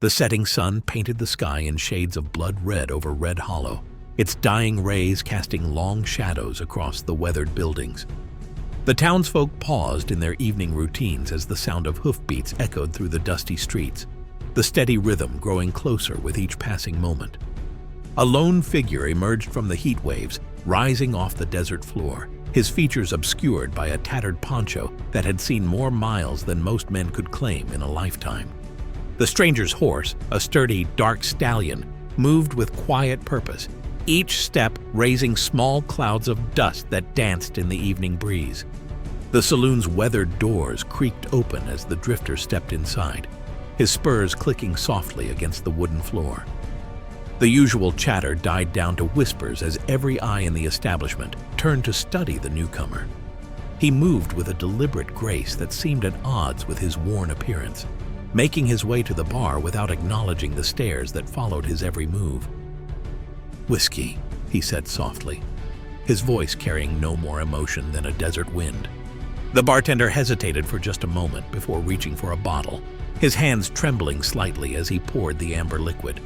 The setting sun painted the sky in shades of blood red over Red Hollow, its dying rays casting long shadows across the weathered buildings. The townsfolk paused in their evening routines as the sound of hoofbeats echoed through the dusty streets, the steady rhythm growing closer with each passing moment. A lone figure emerged from the heat waves, rising off the desert floor, his features obscured by a tattered poncho that had seen more miles than most men could claim in a lifetime. The stranger's horse, a sturdy, dark stallion, moved with quiet purpose, each step raising small clouds of dust that danced in the evening breeze. The saloon's weathered doors creaked open as the drifter stepped inside, his spurs clicking softly against the wooden floor. The usual chatter died down to whispers as every eye in the establishment turned to study the newcomer. He moved with a deliberate grace that seemed at odds with his worn appearance, making his way to the bar without acknowledging the stares that followed his every move. "Whiskey," he said softly, his voice carrying no more emotion than a desert wind. The bartender hesitated for just a moment before reaching for a bottle, his hands trembling slightly as he poured the amber liquid.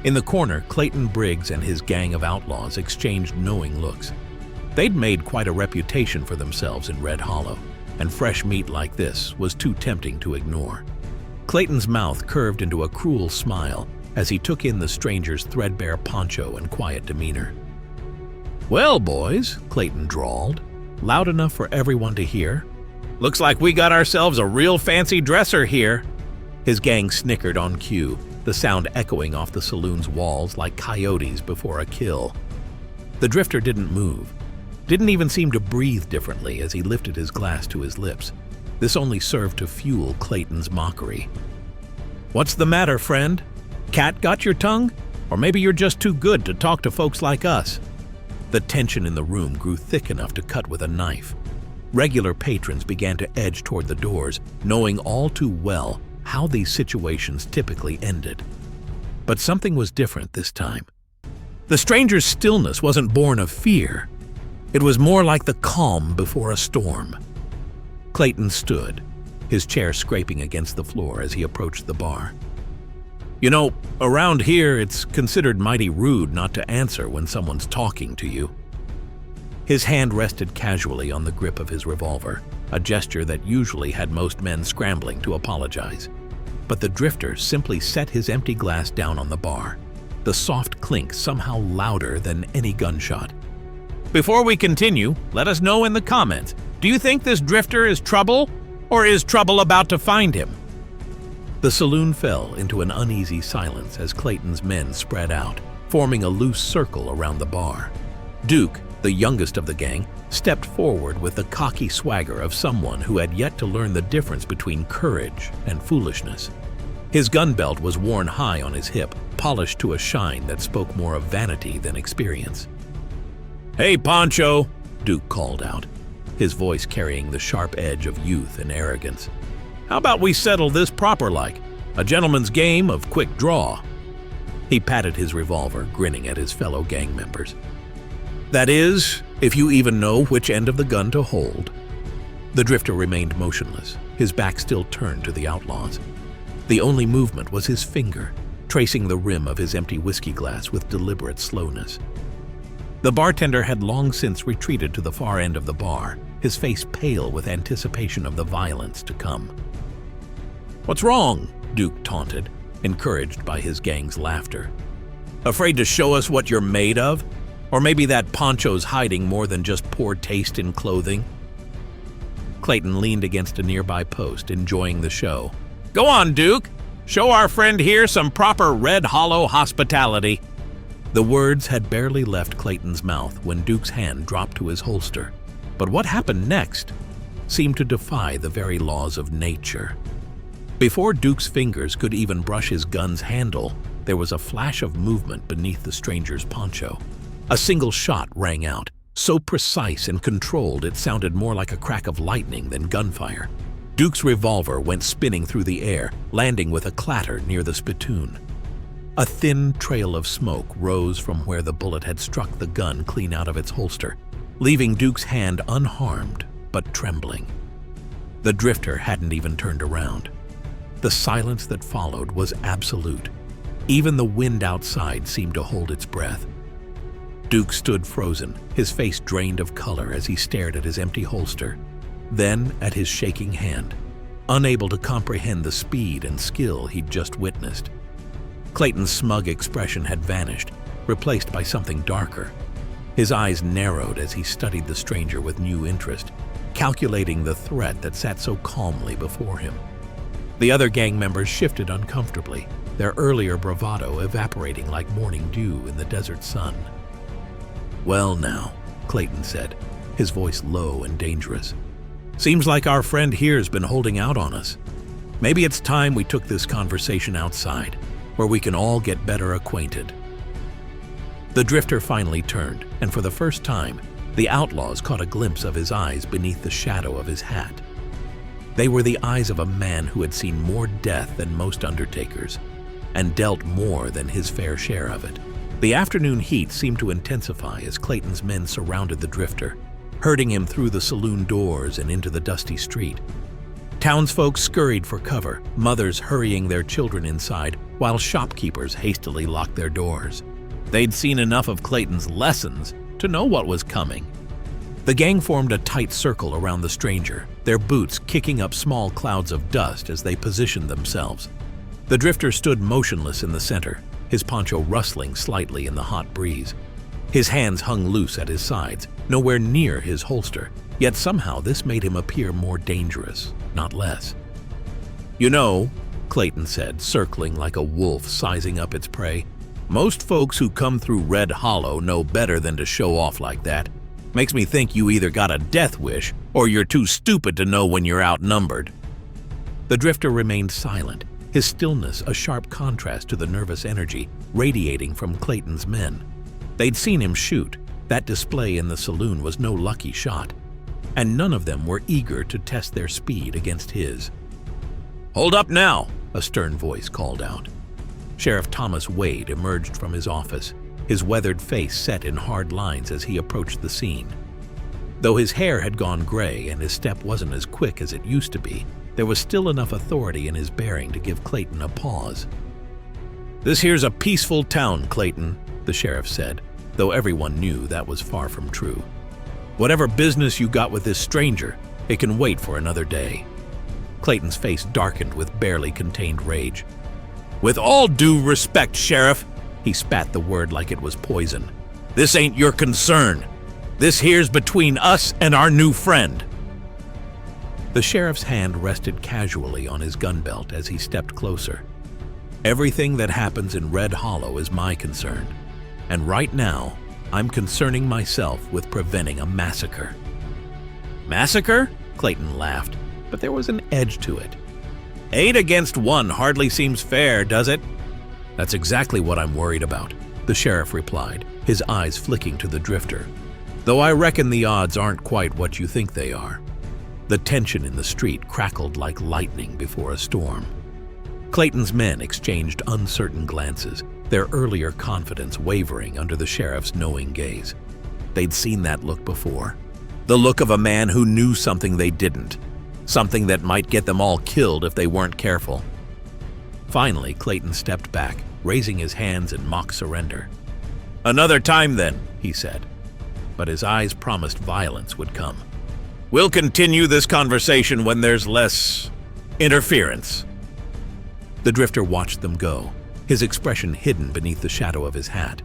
In the corner, Clayton Briggs and his gang of outlaws exchanged knowing looks. They'd made quite a reputation for themselves in Red Hollow, and fresh meat like this was too tempting to ignore. Clayton's mouth curved into a cruel smile as he took in the stranger's threadbare poncho and quiet demeanor. "Well, boys," Clayton drawled, loud enough for everyone to hear, "looks like we got ourselves a real fancy dresser here." His gang snickered on cue, the sound echoing off the saloon's walls like coyotes before a kill. The drifter didn't move, didn't even seem to breathe differently as he lifted his glass to his lips. This only served to fuel Clayton's mockery. "What's the matter, friend? Cat got your tongue? Or maybe you're just too good to talk to folks like us?" The tension in the room grew thick enough to cut with a knife. Regular patrons began to edge toward the doors, knowing all too well how these situations typically ended. But something was different this time. The stranger's stillness wasn't born of fear. It was more like the calm before a storm. Clayton stood, his chair scraping against the floor as he approached the bar. "You know, around here it's considered mighty rude not to answer when someone's talking to you." His hand rested casually on the grip of his revolver, a gesture that usually had most men scrambling to apologize. But the drifter simply set his empty glass down on the bar, the soft clink somehow louder than any gunshot. "Before we continue, let us know in the comments, do you think this drifter is trouble, or is trouble about to find him?" The saloon fell into an uneasy silence as Clayton's men spread out, forming a loose circle around the bar. Duke, the youngest of the gang, stepped forward with the cocky swagger of someone who had yet to learn the difference between courage and foolishness. His gun belt was worn high on his hip, polished to a shine that spoke more of vanity than experience. "Hey, Poncho," Duke called out, his voice carrying the sharp edge of youth and arrogance. "How about we settle this proper-like? A gentleman's game of quick draw." He patted his revolver, grinning at his fellow gang members. "That is, if you even know which end of the gun to hold." The drifter remained motionless, his back still turned to the outlaws. The only movement was his finger, tracing the rim of his empty whiskey glass with deliberate slowness. The bartender had long since retreated to the far end of the bar, his face pale with anticipation of the violence to come. "What's wrong?" Duke taunted, encouraged by his gang's laughter. "Afraid to show us what you're made of? Or maybe that poncho's hiding more than just poor taste in clothing?" Clayton leaned against a nearby post, enjoying the show. "Go on, Duke! Show our friend here some proper Red Hollow hospitality." The words had barely left Clayton's mouth when Duke's hand dropped to his holster. But what happened next seemed to defy the very laws of nature. Before Duke's fingers could even brush his gun's handle, there was a flash of movement beneath the stranger's poncho. A single shot rang out, so precise and controlled it sounded more like a crack of lightning than gunfire. Duke's revolver went spinning through the air, landing with a clatter near the spittoon. A thin trail of smoke rose from where the bullet had struck the gun clean out of its holster, leaving Duke's hand unharmed but trembling. The drifter hadn't even turned around. The silence that followed was absolute. Even the wind outside seemed to hold its breath. Duke stood frozen, his face drained of color as he stared at his empty holster, then at his shaking hand, unable to comprehend the speed and skill he'd just witnessed. Clayton's smug expression had vanished, replaced by something darker. His eyes narrowed as he studied the stranger with new interest, calculating the threat that sat so calmly before him. The other gang members shifted uncomfortably, their earlier bravado evaporating like morning dew in the desert sun. "Well now," Clayton said, his voice low and dangerous. "Seems like our friend here's been holding out on us. Maybe it's time we took this conversation outside, where we can all get better acquainted." The drifter finally turned, and for the first time, the outlaws caught a glimpse of his eyes beneath the shadow of his hat. They were the eyes of a man who had seen more death than most undertakers, and dealt more than his fair share of it. The afternoon heat seemed to intensify as Clayton's men surrounded the drifter, herding him through the saloon doors and into the dusty street. Townsfolk scurried for cover, mothers hurrying their children inside, while shopkeepers hastily locked their doors. They'd seen enough of Clayton's lessons to know what was coming. The gang formed a tight circle around the stranger, their boots kicking up small clouds of dust as they positioned themselves. The drifter stood motionless in the center, his poncho rustling slightly in the hot breeze. His hands hung loose at his sides, nowhere near his holster, yet somehow this made him appear more dangerous, not less. "You know," Clayton said, circling like a wolf sizing up its prey, "most folks who come through Red Hollow know better than to show off like that. Makes me think you either got a death wish or you're too stupid to know when you're outnumbered." The drifter remained silent, his stillness a sharp contrast to the nervous energy radiating from Clayton's men. They'd seen him shoot. That display in the saloon was no lucky shot, and none of them were eager to test their speed against his. "Hold up now," a stern voice called out. Sheriff Thomas Wade emerged from his office, his weathered face set in hard lines as he approached the scene. Though his hair had gone gray and his step wasn't as quick as it used to be, there was still enough authority in his bearing to give Clayton a pause. "This here's a peaceful town, Clayton," the sheriff said, though everyone knew that was far from true. "Whatever business you got with this stranger, it can wait for another day." Clayton's face darkened with barely contained rage. "With all due respect, Sheriff," he spat the word like it was poison, "this ain't your concern. This here's between us and our new friend." The sheriff's hand rested casually on his gun belt as he stepped closer. "Everything that happens in Red Hollow is my concern, and right now, I'm concerning myself with preventing a massacre." "Massacre?" Clayton laughed, but there was an edge to it. "8 against 1 hardly seems fair, does it?" "That's exactly what I'm worried about," the sheriff replied, his eyes flicking to the drifter. "Though I reckon the odds aren't quite what you think they are." The tension in the street crackled like lightning before a storm. Clayton's men exchanged uncertain glances, their earlier confidence wavering under the sheriff's knowing gaze. They'd seen that look before. The look of a man who knew something they didn't, something that might get them all killed if they weren't careful. Finally, Clayton stepped back, raising his hands in mock surrender. "Another time then," he said, but his eyes promised violence would come. "We'll continue this conversation when there's less interference." The drifter watched them go, his expression hidden beneath the shadow of his hat.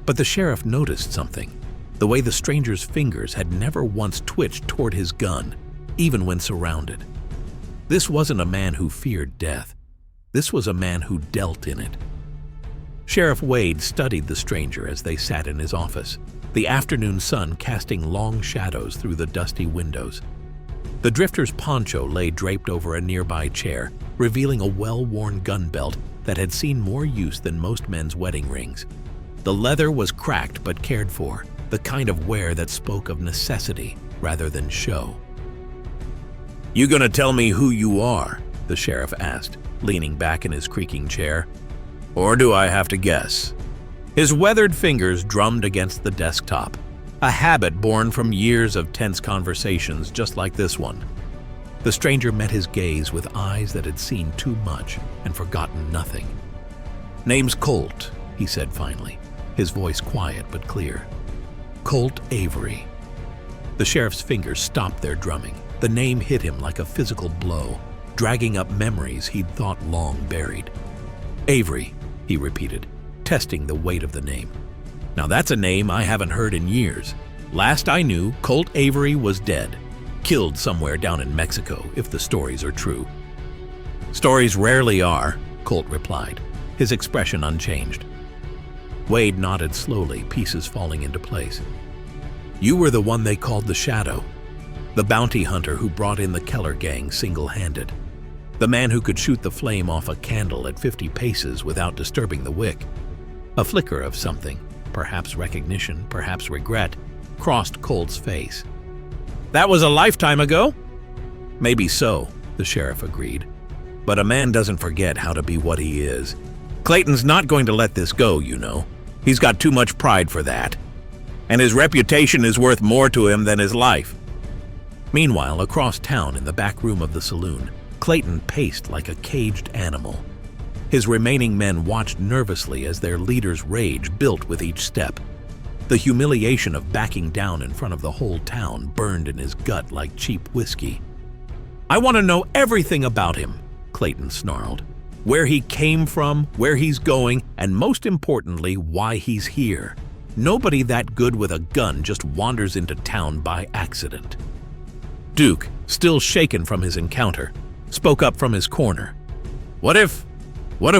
But the sheriff noticed something, the way the stranger's fingers had never once twitched toward his gun, even when surrounded. This wasn't a man who feared death. This was a man who dealt in it. Sheriff Wade studied the stranger as they sat in his office, the afternoon sun casting long shadows through the dusty windows. The drifter's poncho lay draped over a nearby chair, revealing a well-worn gun belt that had seen more use than most men's wedding rings. The leather was cracked but cared for, the kind of wear that spoke of necessity rather than show. "You gonna tell me who you are?" the sheriff asked, leaning back in his creaking chair. "Or do I have to guess?" His weathered fingers drummed against the desktop, a habit born from years of tense conversations just like this one. The stranger met his gaze with eyes that had seen too much and forgotten nothing. "Name's Colt," he said finally, his voice quiet but clear. "Colt Avery." The sheriff's fingers stopped their drumming. The name hit him like a physical blow, dragging up memories he'd thought long buried. "Avery," he repeated, testing the weight of the name. "Now that's a name I haven't heard in years. Last I knew, Colt Avery was dead. Killed somewhere down in Mexico, if the stories are true." "Stories rarely are," Colt replied, his expression unchanged. Wade nodded slowly, pieces falling into place. "You were the one they called the Shadow, the bounty hunter who brought in the Keller gang single-handed, the man who could shoot the flame off a candle at 50 paces without disturbing the wick." A flicker of something, perhaps recognition, perhaps regret, crossed Colt's face. "That was a lifetime ago?" "Maybe so," the sheriff agreed. "But a man doesn't forget how to be what he is. Clayton's not going to let this go, you know. He's got too much pride for that. And his reputation is worth more to him than his life." Meanwhile, across town in the back room of the saloon, Clayton paced like a caged animal. His remaining men watched nervously as their leader's rage built with each step. The humiliation of backing down in front of the whole town burned in his gut like cheap whiskey. "I want to know everything about him," Clayton snarled. "Where he came from, where he's going, and most importantly, why he's here. Nobody that good with a gun just wanders into town by accident." Duke, still shaken from his encounter, spoke up from his corner. What if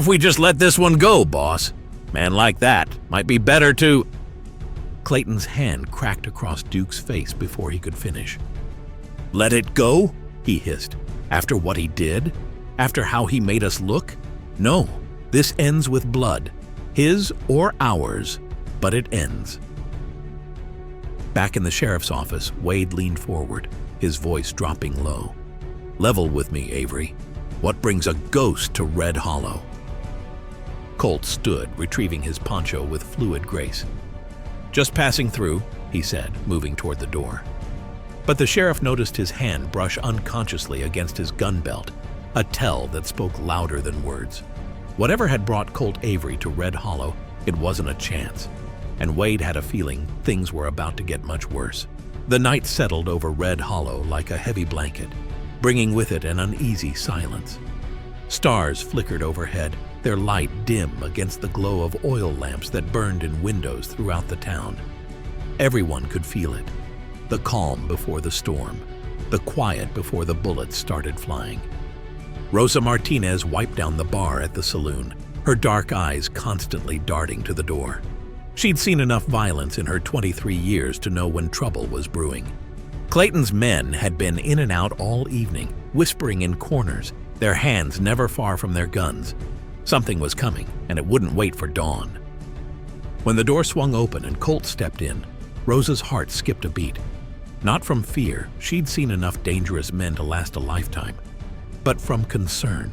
we just let this one go, boss? Man like that might be better to—" Clayton's hand cracked across Duke's face before he could finish. "Let it go?" he hissed. "After what he did? After how he made us look? No, this ends with blood. His or ours, but it ends." Back in the sheriff's office, Wade leaned forward, his voice dropping low. "Level with me, Avery. What brings a ghost to Red Hollow?" Colt stood, retrieving his poncho with fluid grace. "Just passing through," he said, moving toward the door. But the sheriff noticed his hand brush unconsciously against his gun belt, a tell that spoke louder than words. Whatever had brought Colt Avery to Red Hollow, it wasn't a chance, and Wade had a feeling things were about to get much worse. The night settled over Red Hollow like a heavy blanket, bringing with it an uneasy silence. Stars flickered overhead, their light dim against the glow of oil lamps that burned in windows throughout the town. Everyone could feel it. The calm before the storm, the quiet before the bullets started flying. Rosa Martinez wiped down the bar at the saloon, her dark eyes constantly darting to the door. She'd seen enough violence in her 23 years to know when trouble was brewing. Clayton's men had been in and out all evening, whispering in corners, their hands never far from their guns. Something was coming, and it wouldn't wait for dawn. When the door swung open and Colt stepped in, Rosa's heart skipped a beat. Not from fear, she'd seen enough dangerous men to last a lifetime, but from concern.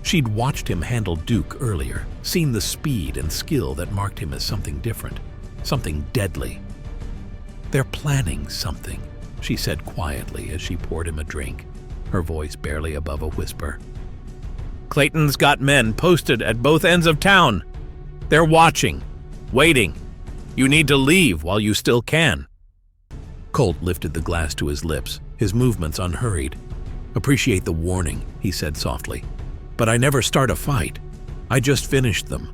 She'd watched him handle Duke earlier, seen the speed and skill that marked him as something different, something deadly. "They're planning something," she said quietly as she poured him a drink, her voice barely above a whisper. "Clayton's got men posted at both ends of town. They're watching, waiting. You need to leave while you still can." Colt lifted the glass to his lips, his movements unhurried. "Appreciate the warning," he said softly. "But I never start a fight. I just finished them."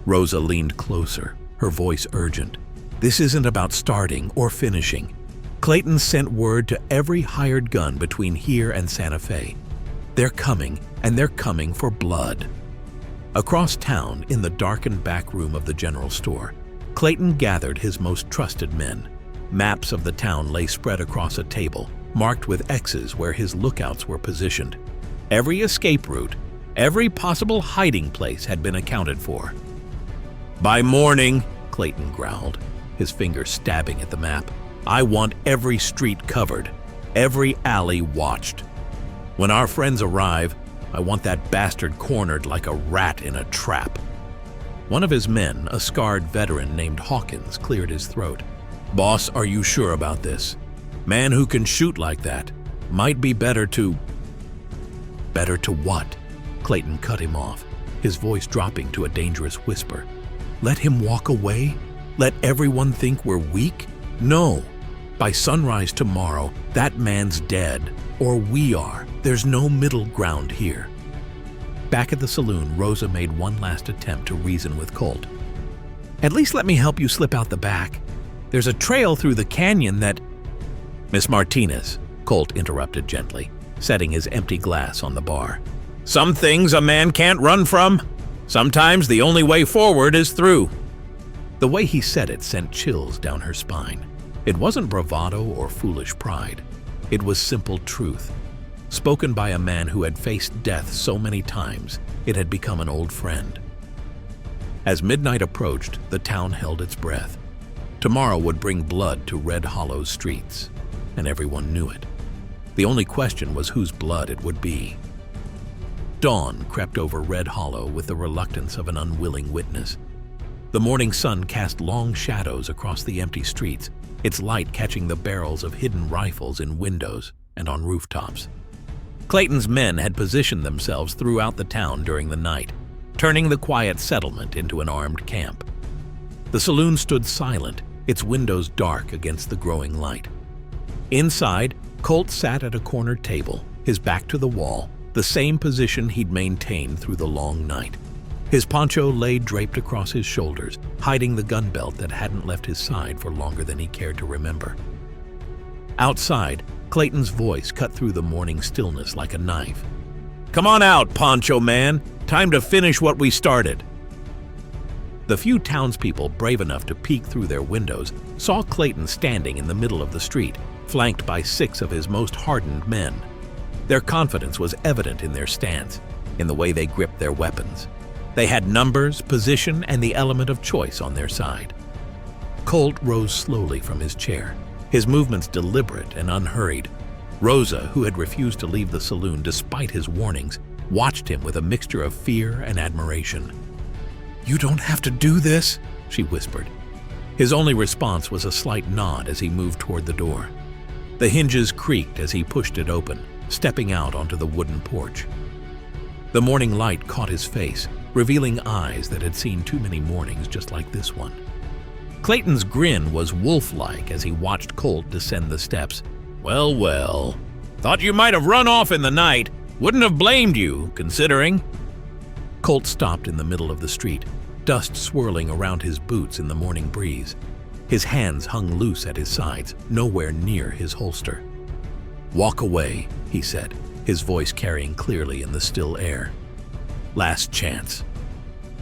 Rosa leaned closer, her voice urgent. "This isn't about starting or finishing. Clayton sent word to every hired gun between here and Santa Fe. They're coming, and they're coming for blood." Across town, in the darkened back room of the general store, Clayton gathered his most trusted men. Maps of the town lay spread across a table, marked with X's where his lookouts were positioned. Every escape route, every possible hiding place had been accounted for. "By morning," Clayton growled, his finger stabbing at the map, "I want every street covered, every alley watched. When our friends arrive, I want that bastard cornered like a rat in a trap." One of his men, a scarred veteran named Hawkins, cleared his throat. "Boss, are you sure about this? Man who can shoot like that, Might be better to... Better to what? Clayton cut him off, his voice dropping to a dangerous whisper. Let him walk away? Let everyone think we're weak? No. By sunrise tomorrow, that man's dead. Or we are. There's no middle ground here. Back at the saloon, Rosa made one last attempt to reason with Colt. At least let me help you slip out the back. There's a trail through the canyon that... Miss Martinez, Colt interrupted gently, setting his empty glass on the bar. Some things a man can't run from. Sometimes the only way forward is through. The way he said it sent chills down her spine. It wasn't bravado or foolish pride. It was simple truth. Spoken by a man who had faced death so many times, it had become an old friend. As midnight approached, the town held its breath. Tomorrow would bring blood to Red Hollow's streets, and everyone knew it. The only question was whose blood it would be. Dawn crept over Red Hollow with the reluctance of an unwilling witness. The morning sun cast long shadows across the empty streets, its light catching the barrels of hidden rifles in windows and on rooftops. Clayton's men had positioned themselves throughout the town during the night, turning the quiet settlement into an armed camp. The saloon stood silent, its windows dark against the growing light. Inside, Colt sat at a corner table, his back to the wall, the same position he'd maintained through the long night. His poncho lay draped across his shoulders, hiding the gun belt that hadn't left his side for longer than he cared to remember. Outside, Clayton's voice cut through the morning stillness like a knife. Come on out, Poncho man. Time to finish what we started. The few townspeople brave enough to peek through their windows saw Clayton standing in the middle of the street, flanked by 6 of his most hardened men. Their confidence was evident in their stance, in the way they gripped their weapons. They had numbers, position, and the element of choice on their side. Colt rose slowly from his chair, his movements deliberate and unhurried. Rosa, who had refused to leave the saloon despite his warnings, watched him with a mixture of fear and admiration. You don't have to do this, she whispered. His only response was a slight nod as he moved toward the door. The hinges creaked as he pushed it open, stepping out onto the wooden porch. The morning light caught his face, revealing eyes that had seen too many mornings just like this one. Clayton's grin was wolf-like as he watched Colt descend the steps. Well, well. Thought you might have run off in the night. Wouldn't have blamed you, considering. Colt stopped in the middle of the street, dust swirling around his boots in the morning breeze. His hands hung loose at his sides, nowhere near his holster. Walk away, he said, his voice carrying clearly in the still air. Last chance.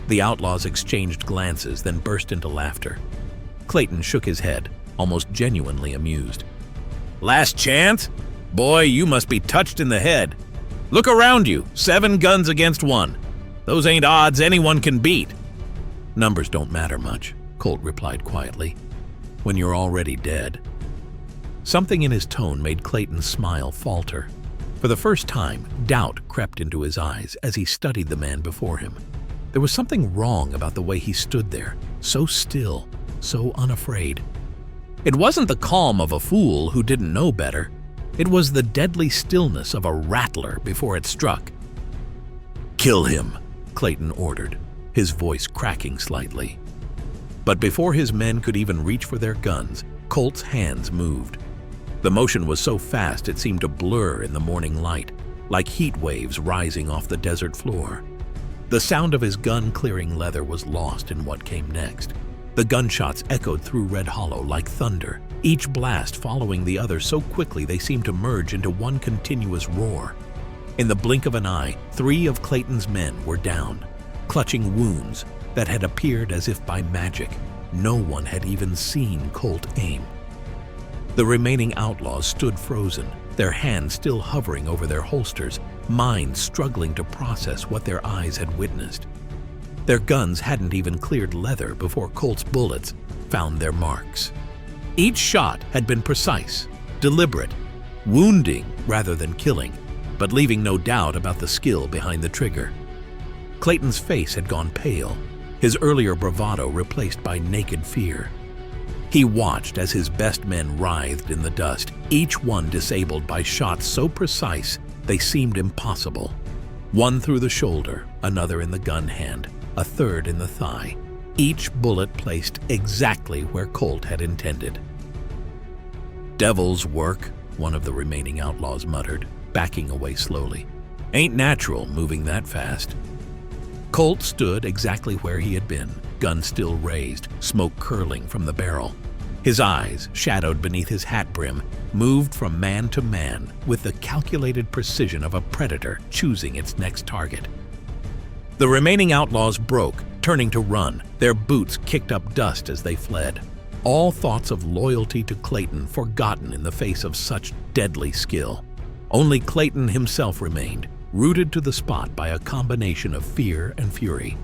The outlaws exchanged glances, then burst into laughter. Clayton shook his head, almost genuinely amused. Last chance? Boy, you must be touched in the head. Look around you, 7 guns against 1. Those ain't odds anyone can beat. Numbers don't matter much, Colt replied quietly, when you're already dead. Something in his tone made Clayton's smile falter. For the first time, doubt crept into his eyes as he studied the man before him. There was something wrong about the way he stood there, so still, so unafraid. It wasn't the calm of a fool who didn't know better. It was the deadly stillness of a rattler before it struck. Kill him, Clayton ordered, his voice cracking slightly. But before his men could even reach for their guns, Colt's hands moved. The motion was so fast it seemed to blur in the morning light, like heat waves rising off the desert floor. The sound of his gun clearing leather was lost in what came next. The gunshots echoed through Red Hollow like thunder, each blast following the other so quickly they seemed to merge into one continuous roar. In the blink of an eye, 3 of Clayton's men were down, clutching wounds that had appeared as if by magic. No one had even seen Colt aim. The remaining outlaws stood frozen, their hands still hovering over their holsters, minds struggling to process what their eyes had witnessed. Their guns hadn't even cleared leather before Colt's bullets found their marks. Each shot had been precise, deliberate, wounding rather than killing, but leaving no doubt about the skill behind the trigger. Clayton's face had gone pale, his earlier bravado replaced by naked fear. He watched as his best men writhed in the dust, each one disabled by shots so precise they seemed impossible. One through the shoulder, another in the gun hand, a third in the thigh, each bullet placed exactly where Colt had intended. "Devil's work," one of the remaining outlaws muttered, backing away slowly. "Ain't natural moving that fast." Colt stood exactly where he had been, gun still raised, smoke curling from the barrel. His eyes, shadowed beneath his hat brim, moved from man to man with the calculated precision of a predator choosing its next target. The remaining outlaws broke, turning to run, their boots kicked up dust as they fled. All thoughts of loyalty to Clayton forgotten in the face of such deadly skill. Only Clayton himself remained, rooted to the spot by a combination of fear and fury.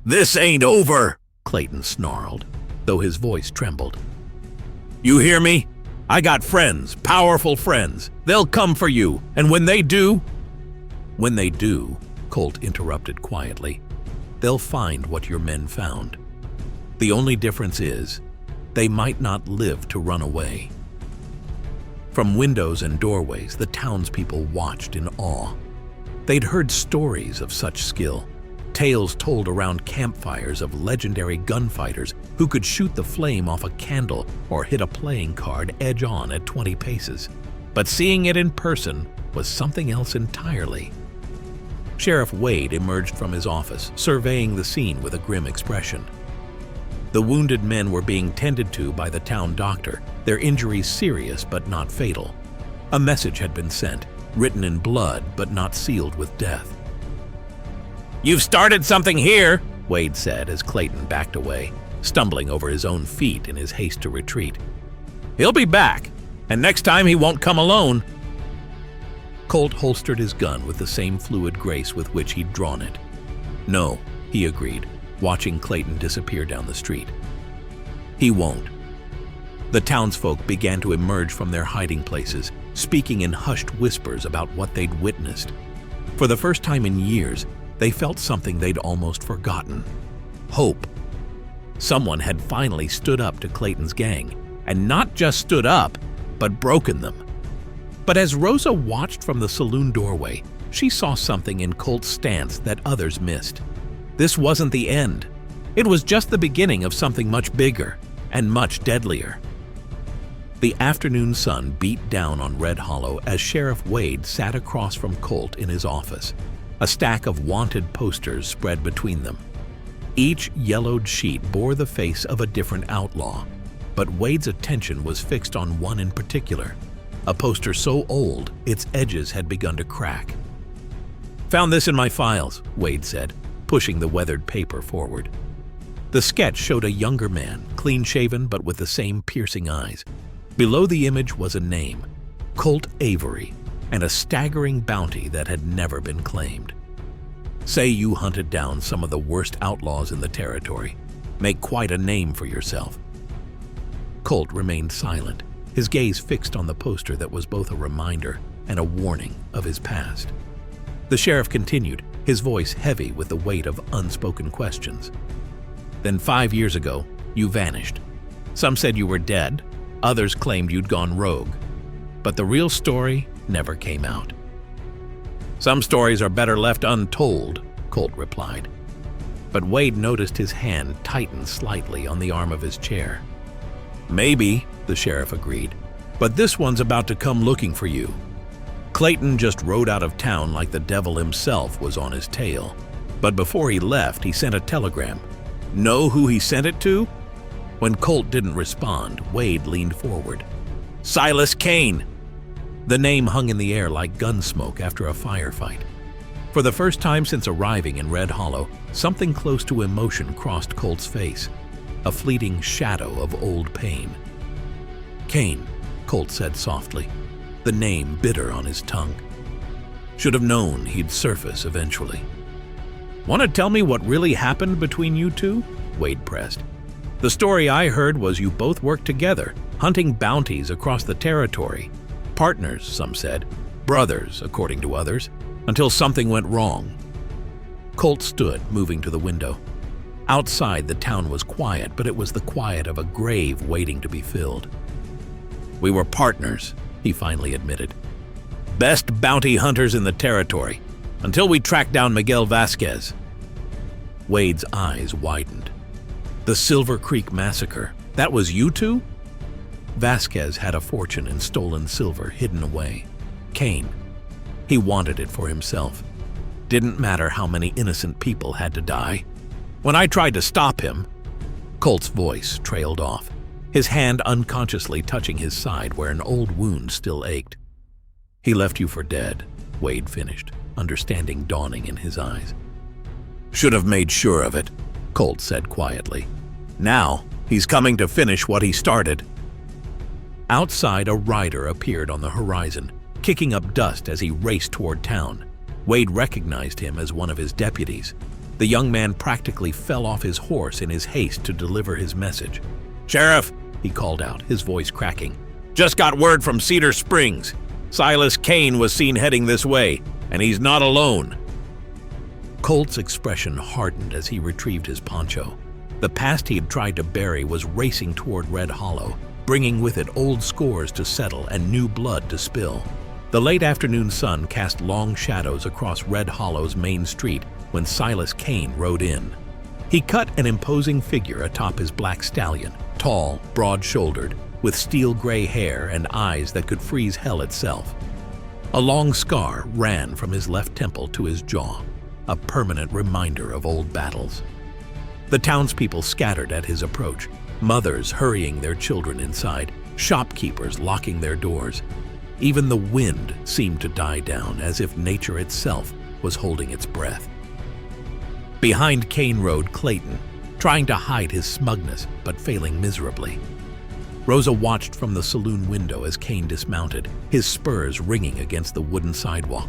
"This ain't over," Clayton snarled, though his voice trembled. "You hear me? I got friends, powerful friends. They'll come for you, and when they do—" "When they do," Colt interrupted quietly, "they'll find what your men found. The only difference is, they might not live to run away." From windows and doorways, the townspeople watched in awe. They'd heard stories of such skill, tales told around campfires of legendary gunfighters who could shoot the flame off a candle or hit a playing card edge-on at 20 paces. But seeing it in person was something else entirely. Sheriff Wade emerged from his office, surveying the scene with a grim expression. The wounded men were being tended to by the town doctor, their injuries serious but not fatal. A message had been sent, written in blood but not sealed with death. "You've started something here," Wade said as Clayton backed away, stumbling over his own feet in his haste to retreat. "He'll be back, and next time he won't come alone." Colt holstered his gun with the same fluid grace with which he'd drawn it. "No," he agreed, watching Clayton disappear down the street. "He won't." The townsfolk began to emerge from their hiding places, speaking in hushed whispers about what they'd witnessed. For the first time in years, they felt something they'd almost forgotten: hope. Someone had finally stood up to Clayton's gang, and not just stood up, but broken them. But as Rosa watched from the saloon doorway, she saw something in Colt's stance that others missed. This wasn't the end. It was just the beginning of something much bigger and much deadlier. The afternoon sun beat down on Red Hollow as Sheriff Wade sat across from Colt in his office, a stack of wanted posters spread between them. Each yellowed sheet bore the face of a different outlaw, but Wade's attention was fixed on one in particular, a poster so old its edges had begun to crack. "Found this in my files," Wade said, pushing the weathered paper forward. The sketch showed a younger man, clean-shaven but with the same piercing eyes. Below the image was a name, Colt Avery, and a staggering bounty that had never been claimed. "Say you hunted down some of the worst outlaws in the territory. Make quite a name for yourself." Colt remained silent, his gaze fixed on the poster that was both a reminder and a warning of his past. The sheriff continued, his voice heavy with the weight of unspoken questions. "Then 5 years ago, you vanished. Some said you were dead, others claimed you'd gone rogue. But the real story never came out." "Some stories are better left untold," Colt replied. But Wade noticed his hand tighten slightly on the arm of his chair. "Maybe," the sheriff agreed, "but this one's about to come looking for you. Clayton just rode out of town like the devil himself was on his tail. But before he left, he sent a telegram. Know who he sent it to?" When Colt didn't respond, Wade leaned forward. "Silas Kane!" The name hung in the air like gun smoke after a firefight. For the first time since arriving in Red Hollow, something close to emotion crossed Colt's face, a fleeting shadow of old pain. "Kane," Colt said softly, the name bitter on his tongue. "Should have known he'd surface eventually." "Want to tell me what really happened between you two?" Wade pressed. "The story I heard was you both worked together, hunting bounties across the territory. Partners, some said. Brothers, according to others. Until something went wrong." Colt stood, moving to the window. Outside, the town was quiet, but it was the quiet of a grave waiting to be filled. "We were partners," he finally admitted. "Best bounty hunters in the territory, until we tracked down Miguel Vasquez." Wade's eyes widened. "The Silver Creek Massacre, that was you two?" Vasquez had a fortune in stolen silver hidden away. Kane. He wanted it for himself. Didn't matter how many innocent people had to die. When I tried to stop him, Colt's voice trailed off, his hand unconsciously touching his side where an old wound still ached. "He left you for dead," Wade finished, understanding dawning in his eyes. "Should have made sure of it," Colt said quietly. "Now, he's coming to finish what he started." Outside, a rider appeared on the horizon, kicking up dust as he raced toward town. Wade recognized him as one of his deputies. The young man practically fell off his horse in his haste to deliver his message. "Sheriff," he called out, his voice cracking. "Just got word from Cedar Springs. Silas Kane was seen heading this way, and he's not alone." Colt's expression hardened as he retrieved his poncho. The past he had tried to bury was racing toward Red Hollow, bringing with it old scores to settle and new blood to spill. The late afternoon sun cast long shadows across Red Hollow's main street when Silas Kane rode in. He cut an imposing figure atop his black stallion, tall, broad-shouldered, with steel-gray hair and eyes that could freeze hell itself. A long scar ran from his left temple to his jaw, a permanent reminder of old battles. The townspeople scattered at his approach, mothers hurrying their children inside, shopkeepers locking their doors. Even the wind seemed to die down, as if nature itself was holding its breath. Behind Kane rode Clayton, trying to hide his smugness but failing miserably. Rosa watched from the saloon window as Kane dismounted, his spurs ringing against the wooden sidewalk.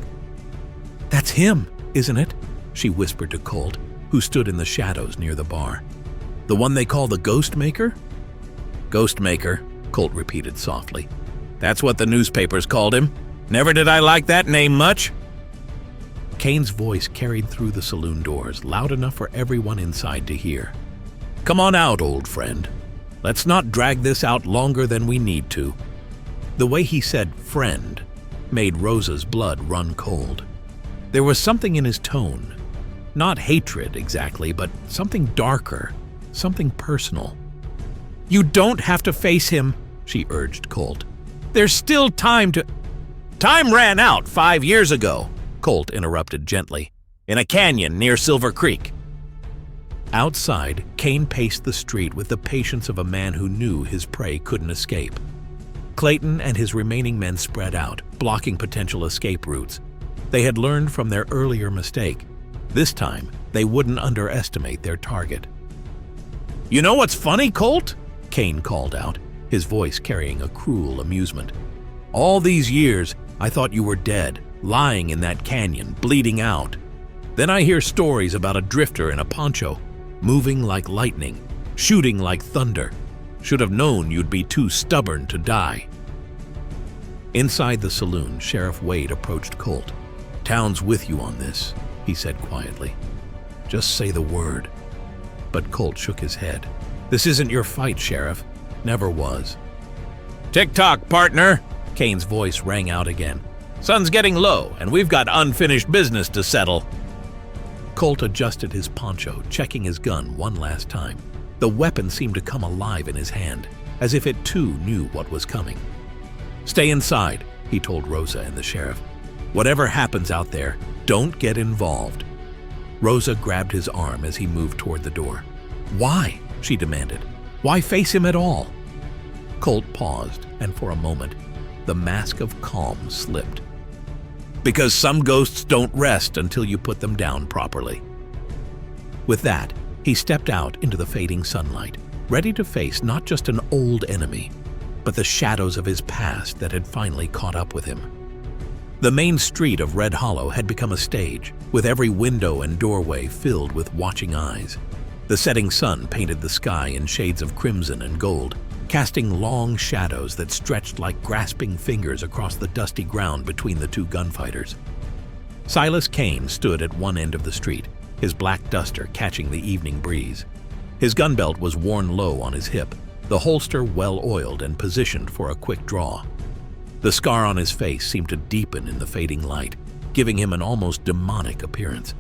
"That's him, isn't it?" she whispered to Colt, who stood in the shadows near the bar. "The one they call the Ghost Maker?" "Ghost Maker," Colt repeated softly. "That's what the newspapers called him. Never did I like that name much." Kane's voice carried through the saloon doors, loud enough for everyone inside to hear. "Come on out, old friend. Let's not drag this out longer than we need to." The way he said "friend" made Rosa's blood run cold. There was something in his tone. Not hatred exactly, but something darker, something personal. "You don't have to face him," she urged Colt. "There's still time to—" "Time ran out 5 years ago," Colt interrupted gently, "in a canyon near Silver Creek." Outside, Kane paced the street with the patience of a man who knew his prey couldn't escape. Clayton and his remaining men spread out, blocking potential escape routes. They had learned from their earlier mistake. This time, they wouldn't underestimate their target. "You know what's funny, Colt?" Kane called out, his voice carrying a cruel amusement. "All these years, I thought you were dead, lying in that canyon, bleeding out. Then I hear stories about a drifter in a poncho, moving like lightning, shooting like thunder. Should have known you'd be too stubborn to die." Inside the saloon, Sheriff Wade approached Colt. "Town's with you on this," he said quietly. "Just say the word." But Colt shook his head. "This isn't your fight, Sheriff. Never was." "Tick-tock, partner!" Kane's voice rang out again. "Sun's getting low, and we've got unfinished business to settle." Colt adjusted his poncho, checking his gun one last time. The weapon seemed to come alive in his hand, as if it too knew what was coming. "Stay inside," he told Rosa and the sheriff. "Whatever happens out there, don't get involved." Rosa grabbed his arm as he moved toward the door. "Why?" she demanded. "Why face him at all?" Colt paused, and for a moment, the mask of calm slipped. "Because some ghosts don't rest until you put them down properly." With that, he stepped out into the fading sunlight, ready to face not just an old enemy, but the shadows of his past that had finally caught up with him. The main street of Red Hollow had become a stage, with every window and doorway filled with watching eyes. The setting sun painted the sky in shades of crimson and gold, casting long shadows that stretched like grasping fingers across the dusty ground between the two gunfighters. Silas Kane stood at one end of the street, his black duster catching the evening breeze. His gun belt was worn low on his hip, the holster well-oiled and positioned for a quick draw. The scar on his face seemed to deepen in the fading light, giving him an almost demonic appearance.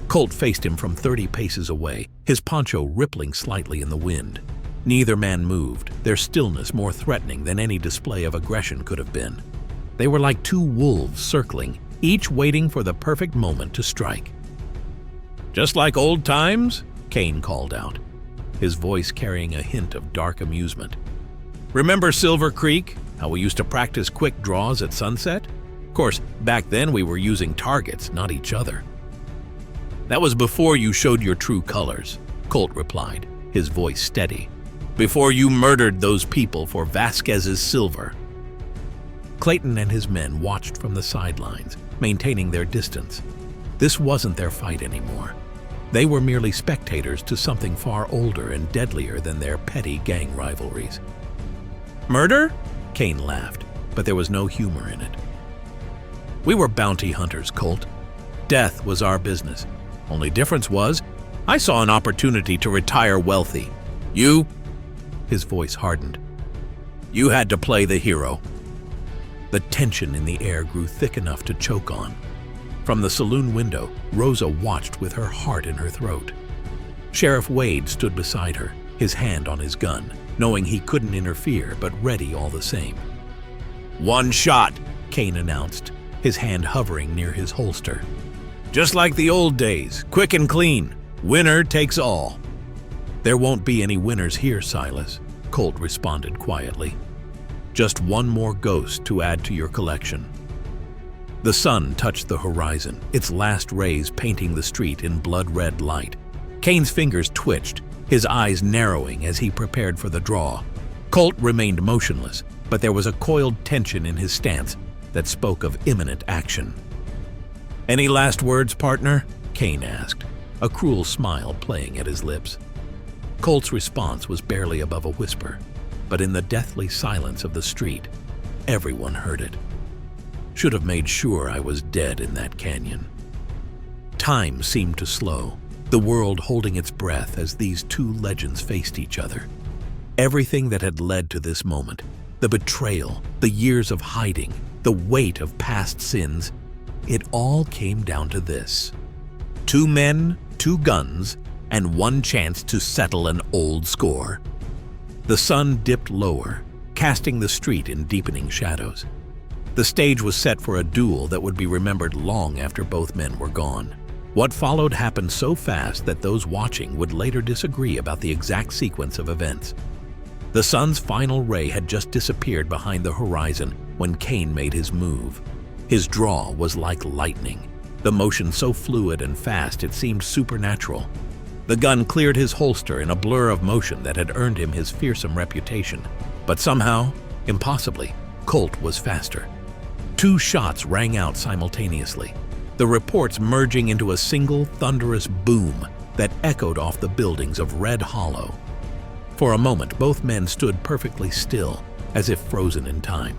Colt faced him from 30 paces away, his poncho rippling slightly in the wind. Neither man moved, their stillness more threatening than any display of aggression could have been. They were like two wolves circling, each waiting for the perfect moment to strike. "Just like old times?" Kane called out, his voice carrying a hint of dark amusement. "Remember Silver Creek, how we used to practice quick draws at sunset? Of course, back then we were using targets, not each other." "That was before you showed your true colors," Colt replied, his voice steady. "Before you murdered those people for Vasquez's silver." Clayton and his men watched from the sidelines, maintaining their distance. This wasn't their fight anymore. They were merely spectators to something far older and deadlier than their petty gang rivalries. "Murder?" Kane laughed, but there was no humor in it. "We were bounty hunters, Colt. Death was our business. Only difference was, I saw an opportunity to retire wealthy. You," his voice hardened, "you had to play the hero." The tension in the air grew thick enough to choke on. From the saloon window, Rosa watched with her heart in her throat. Sheriff Wade stood beside her, his hand on his gun, knowing he couldn't interfere but ready all the same. "One shot," Kane announced, his hand hovering near his holster. "Just like the old days, quick and clean. Winner takes all." "There won't be any winners here, Silas," Colt responded quietly. "Just one more ghost to add to your collection." The sun touched the horizon, its last rays painting the street in blood-red light. Kane's fingers twitched, his eyes narrowing as he prepared for the draw. Colt remained motionless, but there was a coiled tension in his stance that spoke of imminent action. "Any last words, partner?" Kane asked, a cruel smile playing at his lips. Colt's response was barely above a whisper, but in the deathly silence of the street, everyone heard it. "Should have made sure I was dead in that canyon." Time seemed to slow, the world holding its breath as these two legends faced each other. Everything that had led to this moment, the betrayal, the years of hiding, the weight of past sins, it all came down to this: 2 men, 2 guns, and 1 chance to settle an old score. The sun dipped lower, casting the street in deepening shadows. The stage was set for a duel that would be remembered long after both men were gone. What followed happened so fast that those watching would later disagree about the exact sequence of events. The sun's final ray had just disappeared behind the horizon when Kane made his move. His draw was like lightning, the motion so fluid and fast it seemed supernatural. The gun cleared his holster in a blur of motion that had earned him his fearsome reputation. But somehow, impossibly, Colt was faster. 2 shots rang out simultaneously, the reports merging into a single thunderous boom that echoed off the buildings of Red Hollow. For a moment, both men stood perfectly still, as if frozen in time.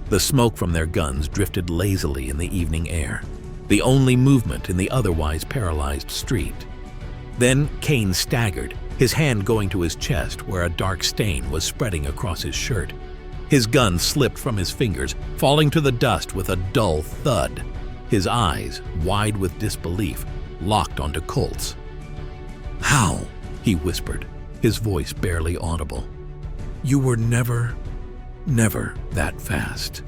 The smoke from their guns drifted lazily in the evening air, the only movement in the otherwise paralyzed street. Then Kane staggered, his hand going to his chest where a dark stain was spreading across his shirt. His gun slipped from his fingers, falling to the dust with a dull thud. His eyes, wide with disbelief, locked onto Colt's. "How?" he whispered, his voice barely audible. "You were never that fast."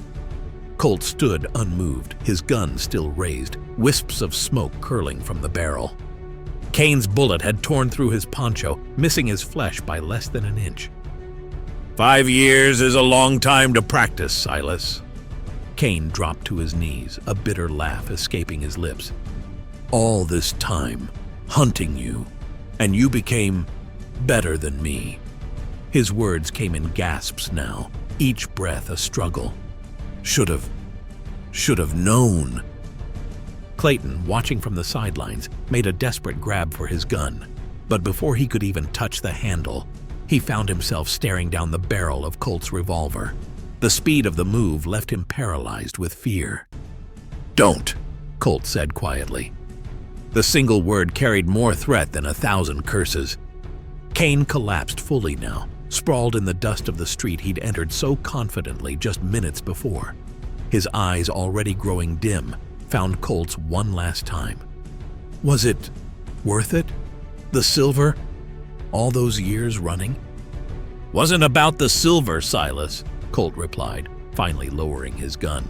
Colt stood unmoved, his gun still raised, wisps of smoke curling from the barrel. Kane's bullet had torn through his poncho, missing his flesh by less than an inch. 5 years is a long time to practice, Silas." Kane dropped to his knees, a bitter laugh escaping his lips. "All this time, hunting you, and you became better than me." His words came in gasps now, each breath a struggle. Should have known." Clayton, watching from the sidelines, made a desperate grab for his gun, but before he could even touch the handle, he found himself staring down the barrel of Colt's revolver. The speed of the move left him paralyzed with fear. "Don't," Colt said quietly. The single word carried more threat than 1,000 curses. Kane collapsed fully now, sprawled in the dust of the street he'd entered so confidently just minutes before. His eyes, already growing dim, found Colt's one last time. Was it worth it? The silver? All those years running? "Wasn't about the silver, Silas," Colt replied, finally lowering his gun.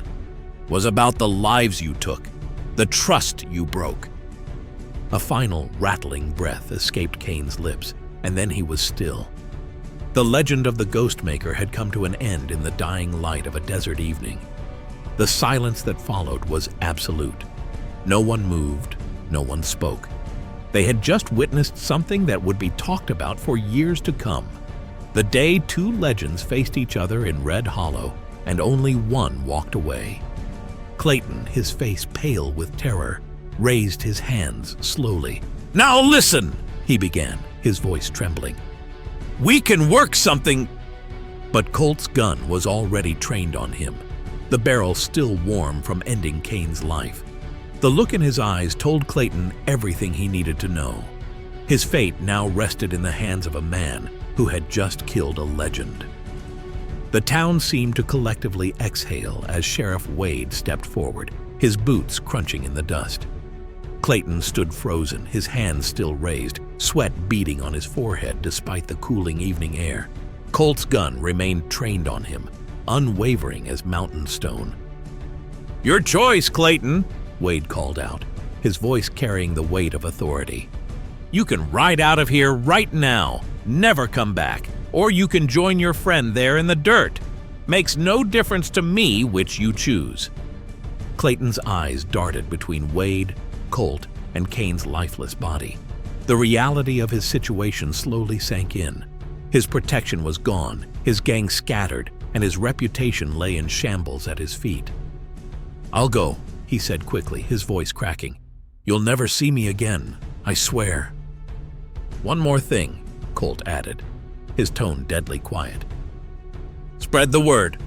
"Was about the lives you took, the trust you broke." A final rattling breath escaped Kane's lips, and then he was still. The legend of the Ghostmaker had come to an end in the dying light of a desert evening. The silence that followed was absolute. No one moved, no one spoke. They had just witnessed something that would be talked about for years to come. The day two legends faced each other in Red Hollow, and only one walked away. Clayton, his face pale with terror, raised his hands slowly. "Now listen," he began, his voice trembling. "We can work something—" But Colt's gun was already trained on him, the barrel still warm from ending Kane's life. The look in his eyes told Clayton everything he needed to know. His fate now rested in the hands of a man who had just killed a legend. The town seemed to collectively exhale as Sheriff Wade stepped forward, his boots crunching in the dust. Clayton stood frozen, his hands still raised, sweat beading on his forehead despite the cooling evening air. Colt's gun remained trained on him, unwavering as mountain stone. "Your choice, Clayton," Wade called out, his voice carrying the weight of authority. "You can ride out of here right now, never come back, or you can join your friend there in the dirt. Makes no difference to me which you choose." Clayton's eyes darted between Wade, Colt, and Kane's lifeless body. The reality of his situation slowly sank in. His protection was gone, his gang scattered, and his reputation lay in shambles at his feet. "I'll go," he said quickly, his voice cracking. "You'll never see me again, I swear." "One more thing," Colt added, his tone deadly quiet. "Spread the word.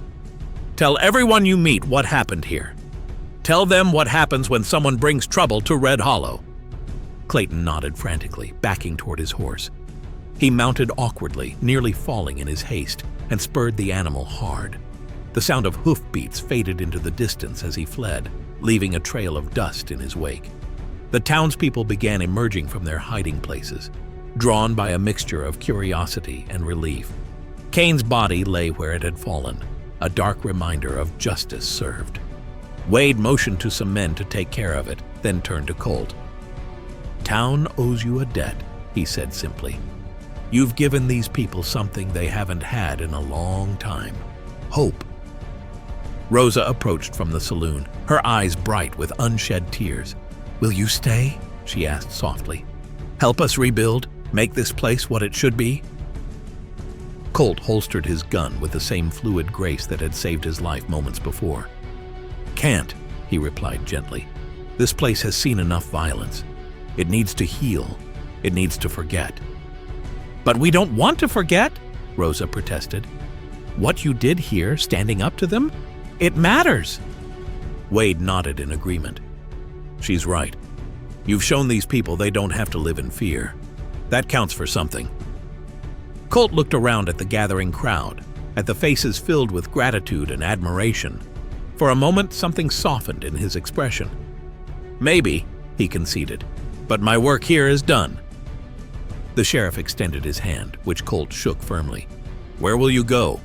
Tell everyone you meet what happened here. Tell them what happens when someone brings trouble to Red Hollow." Clayton nodded frantically, backing toward his horse. He mounted awkwardly, nearly falling in his haste, and spurred the animal hard. The sound of hoofbeats faded into the distance as he fled, leaving a trail of dust in his wake. The townspeople began emerging from their hiding places, drawn by a mixture of curiosity and relief. Kane's body lay where it had fallen, a dark reminder of justice served. Wade motioned to some men to take care of it, then turned to Colt. "Town owes you a debt," he said simply. "You've given these people something they haven't had in a long time. Hope." Rosa approached from the saloon, her eyes bright with unshed tears. "Will you stay?" she asked softly. "Help us rebuild, make this place what it should be?" Colt holstered his gun with the same fluid grace that had saved his life moments before. "Can't," he replied gently. "This place has seen enough violence. It needs to heal. It needs to forget." "But we don't want to forget," Rosa protested. "What you did here, standing up to them, it matters." Wade nodded in agreement. "She's right. You've shown these people they don't have to live in fear. That counts for something." Colt looked around at the gathering crowd, at the faces filled with gratitude and admiration. For a moment, something softened in his expression. "Maybe," he conceded, "but my work here is done." The sheriff extended his hand, which Colt shook firmly. "Where will you go?"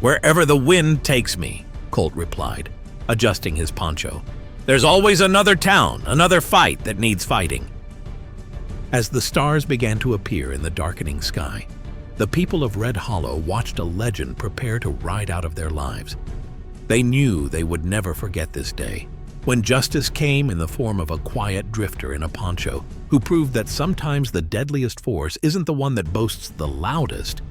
"Wherever the wind takes me," Colt replied, adjusting his poncho. "There's always another town, another fight that needs fighting." As the stars began to appear in the darkening sky, the people of Red Hollow watched a legend prepare to ride out of their lives. They knew they would never forget this day, when justice came in the form of a quiet drifter in a poncho who proved that sometimes the deadliest force isn't the one that boasts the loudest,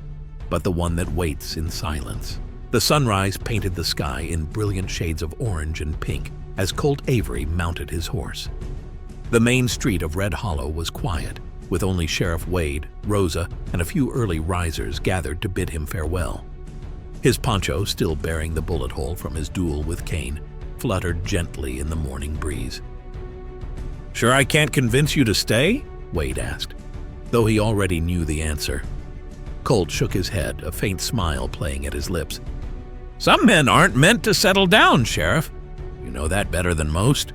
but the one that waits in silence. The sunrise painted the sky in brilliant shades of orange and pink as Colt Avery mounted his horse. The main street of Red Hollow was quiet, with only Sheriff Wade, Rosa, and a few early risers gathered to bid him farewell. His poncho, still bearing the bullet hole from his duel with Kane, fluttered gently in the morning breeze. "Sure I can't convince you to stay?" Wade asked, though he already knew the answer. Colt shook his head, a faint smile playing at his lips. "Some men aren't meant to settle down, Sheriff. You know that better than most."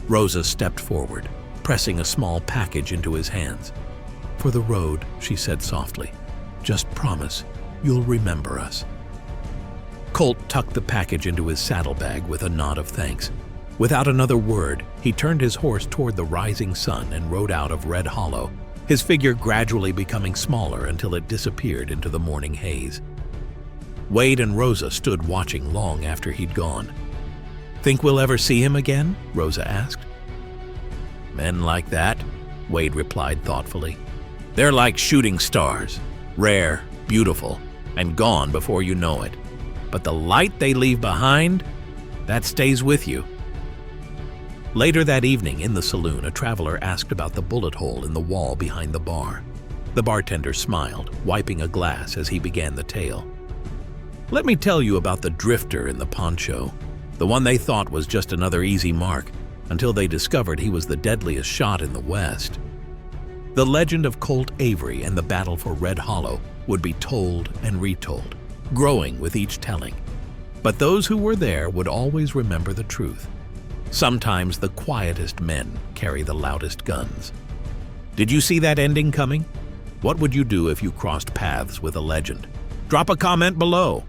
Rosa stepped forward, pressing a small package into his hands. "For the road," she said softly. "Just promise you'll remember us." Colt tucked the package into his saddlebag with a nod of thanks. Without another word, he turned his horse toward the rising sun and rode out of Red Hollow, his figure gradually becoming smaller until it disappeared into the morning haze. Wade and Rosa stood watching long after he'd gone. "Think we'll ever see him again?" Rosa asked. "Men like that," Wade replied thoughtfully. "They're like shooting stars, rare, beautiful, and gone before you know it. But the light they leave behind, that stays with you." Later that evening in the saloon, a traveler asked about the bullet hole in the wall behind the bar. The bartender smiled, wiping a glass as he began the tale. "Let me tell you about the drifter in the Poncho, the one they thought was just another easy mark, until they discovered he was the deadliest shot in the West." The legend of Colt Avery and the battle for Red Hollow would be told and retold, growing with each telling. But those who were there would always remember the truth. Sometimes the quietest men carry the loudest guns. Did you see that ending coming? What would you do if you crossed paths with a legend? Drop a comment below.